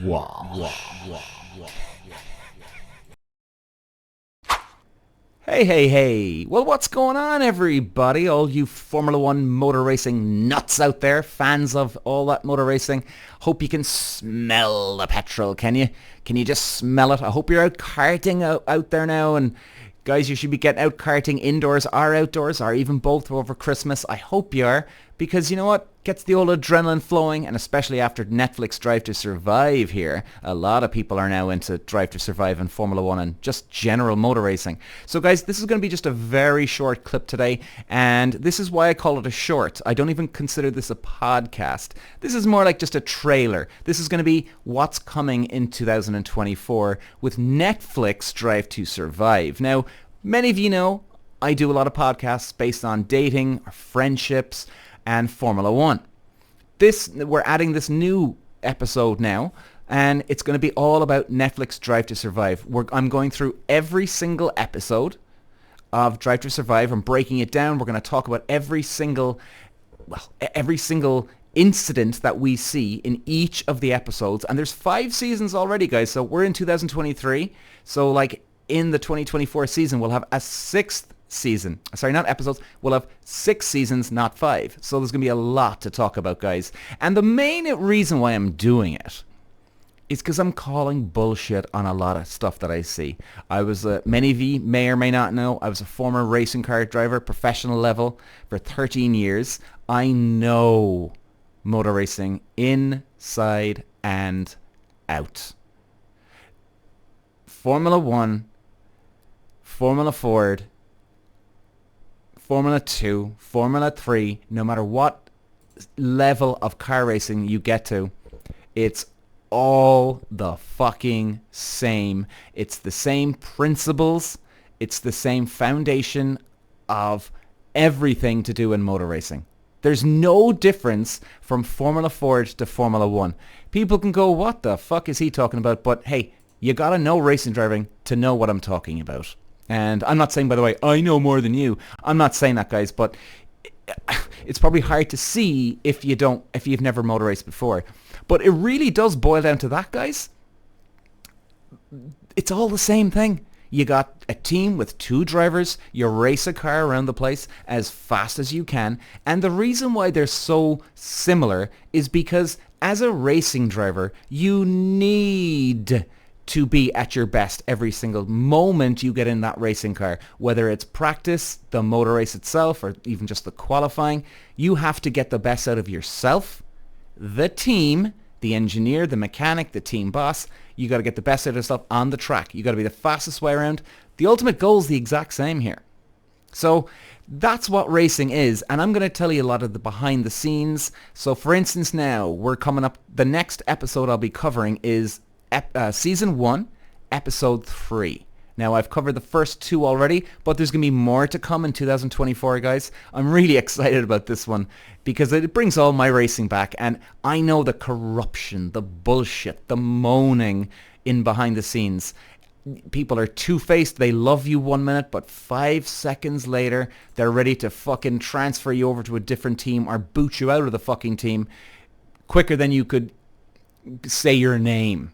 Walsh. Hey. Well, what's going on, everybody? All you Formula One motor racing nuts out there, fans of all that motor racing. Hope you can smell the petrol, can you? Can you just smell it? I hope you're out karting out there now. And guys, you should be getting out karting indoors or outdoors, or even both over Christmas. I hope you are, because you know what? Gets the old adrenaline flowing, and especially after Netflix Drive to Survive here, a lot of people are now into Drive to Survive and Formula One and just general motor racing. So guys, this is going to be just a very short clip today, and this is why I call it a short. I don't even consider this a podcast. This is more like just a trailer. This is going to be what's coming in 2024 with Netflix Drive to Survive. Now, many of you know I do a lot of podcasts based on dating, or friendships, and Formula One. We're adding this new episode now, and it's going to be all about Netflix Drive to Survive. I'm going through every single episode of Drive to Survive and breaking it down. We're going to talk about every single incident that we see in each of the episodes. And there's 5 seasons already, guys. So we're in 2023. So like in the 2024 season, we'll have a 6th season. Sorry, not episodes. We'll have 6 seasons, not 5. So there's going to be a lot to talk about, guys. And the main reason why I'm doing it is because I'm calling bullshit on a lot of stuff that I see. Many of you may or may not know, I was a former racing car driver, professional level, for 13 years. I know motor racing inside and out. Formula One, Formula Ford, Formula 2, Formula 3, no matter what level of car racing you get to, it's all the fucking same. It's the same principles. It's the same foundation of everything to do in motor racing. There's no difference from Formula Ford to Formula 1. People can go, what the fuck is he talking about? But hey, you gotta know racing driving to know what I'm talking about. And I'm not saying, by the way, I know more than you. I'm not saying that, guys, but it's probably hard to see if you've never motor raced before. But it really does boil down to that, guys. It's all the same thing. You got a team with 2 drivers. You race a car around the place as fast as you can. And the reason why they're so similar is because as a racing driver, you need to be at your best every single moment you get in that racing car. Whether it's practice, the motor race itself, or even just the qualifying, you have to get the best out of yourself, the team, the engineer, the mechanic, the team boss. You got to get the best out of yourself on the track. You got to be the fastest way around. The ultimate goal is the exact same here. So that's what racing is, and I'm going to tell you a lot of the behind the scenes. So for instance, now we're coming up, the next episode I'll be covering is Season 1, Episode 3. Now, I've covered the first 2 already, but there's going to be more to come in 2024, guys. I'm really excited about this one because it brings all my racing back, and I know the corruption, the bullshit, the moaning in behind the scenes. People are two-faced. They love you 1 minute, but 5 seconds later, they're ready to fucking transfer you over to a different team or boot you out of the fucking team quicker than you could say your name.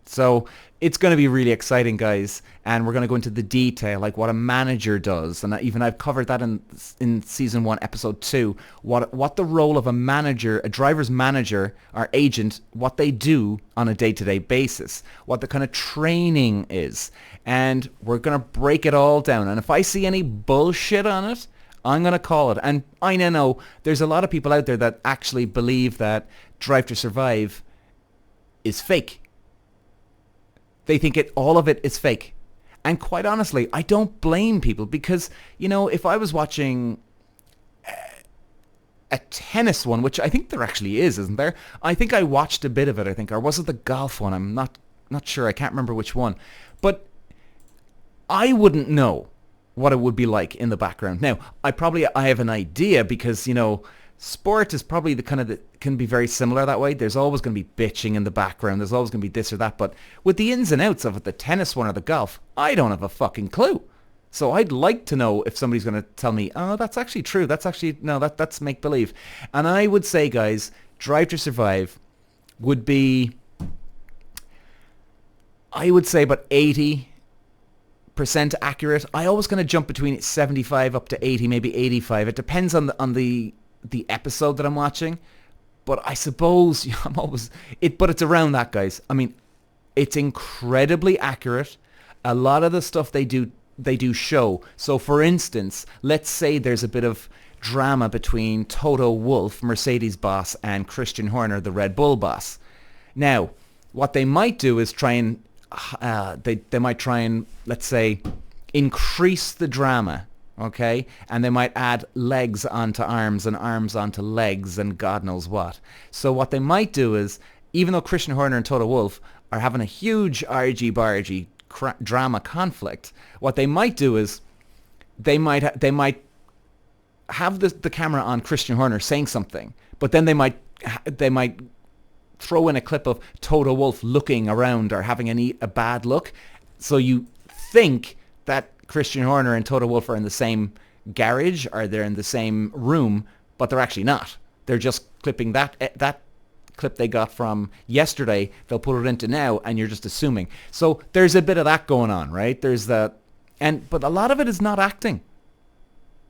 So it's going to be really exciting, guys, and we're going to go into the detail, like what a manager does, and even I've covered that in Season 1, Episode 2, what the role of a manager, a driver's manager or agent, what they do on a day-to-day basis, what the kind of training is, and we're going to break it all down. And if I see any bullshit on it, I'm going to call it. And I know there's a lot of people out there that actually believe that Drive to Survive is fake. They think all of it is fake. And quite honestly, I don't blame people because, if I was watching a tennis one, which I think there actually is, isn't there? I think I watched a bit of it, or was it the golf one? I'm not sure. I can't remember which one. But I wouldn't know what it would be like in the background. Now, I have an idea because, sport is probably can be very similar that way. There's always going to be bitching in the background. There's always going to be this or that. But with the ins and outs of it, the tennis one or the golf, I don't have a fucking clue. So I'd like to know if somebody's going to tell me, oh, that's actually true. That's make-believe. And I would say, guys, Drive to Survive would be I would say about 80% accurate. I always kind of jump between 75 up to 80, maybe 85. It depends on the episode that I'm watching. But I suppose but it's around that, guys. I mean, it's incredibly accurate. A lot of the stuff they do show. So for instance, let's say there's a bit of drama between Toto Wolff, Mercedes boss, and Christian Horner, the Red Bull boss. Now, what they might do is try and they might try and, let's say, increase the drama, okay? And they might add legs onto arms and arms onto legs and God knows what. So what they might do is, even though Christian Horner and Toto Wolff are having a huge argy-bargy drama conflict, what they might do is they might have the camera on Christian Horner saying something, but then they might throw in a clip of Toto Wolff looking around or having a bad look. So you think that Christian Horner and Toto Wolff are in the same garage or they're in the same room, but they're actually not. They're just clipping that clip they got from yesterday. They'll put it into now, and you're just assuming. So there's a bit of that going on, right? There's that, but a lot of it is not acting.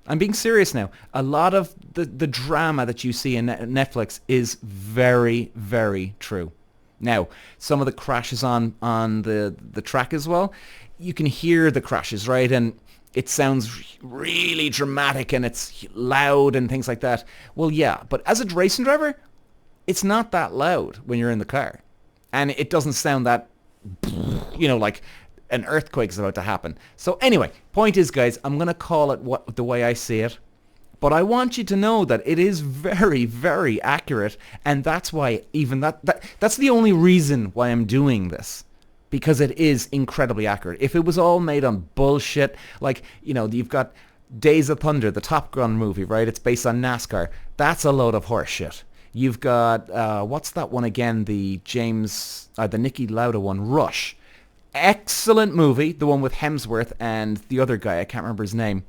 I'm being serious now. A lot of the drama that you see in Netflix is very, very true. Now, some of the crashes on the track as well, you can hear the crashes, right? And it sounds really dramatic and it's loud and things like that. Well, yeah, but as a racing driver, it's not that loud when you're in the car. And it doesn't sound that, like an earthquake is about to happen. So anyway, point is, guys, I'm going to call it the way I see it. But I want you to know that it is very, very accurate. And that's why that's the only reason why I'm doing this. Because it is incredibly accurate. If it was all made on bullshit, like, you've got Days of Thunder, the Top Gun movie, right? It's based on NASCAR. That's a load of horse shit. You've got, what's that one again? The Niki Lauda one, Rush. Excellent movie, the one with Hemsworth and the other guy, I can't remember his name.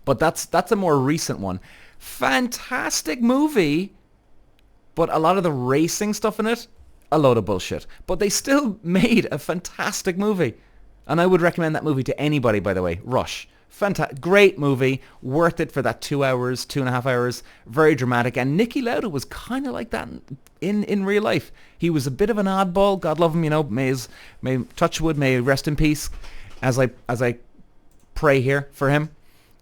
But that's a more recent one. Fantastic movie, but a lot of the racing stuff in it, a load of bullshit. But they still made a fantastic movie. And I would recommend that movie to anybody, by the way. Rush. Great movie, worth it for that 2 hours, 2.5 hours, very dramatic. And Niki Lauda was kind of like that in real life. He was a bit of an oddball. God love him, may touch wood, may rest in peace, as I pray here for him,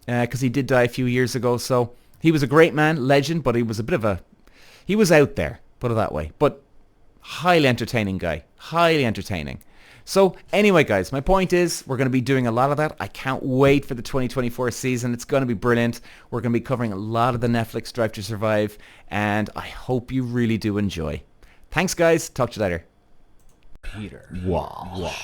because he did die a few years ago. So he was a great man, legend, but he was he was out there, put it that way. But highly entertaining guy, highly entertaining. So anyway, guys, my point is we're going to be doing a lot of that. I can't wait for the 2024 season. It's going to be brilliant. We're going to be covering a lot of the Netflix Drive to Survive, and I hope you really do enjoy. Thanks, guys. Talk to you later. Peter Walsh.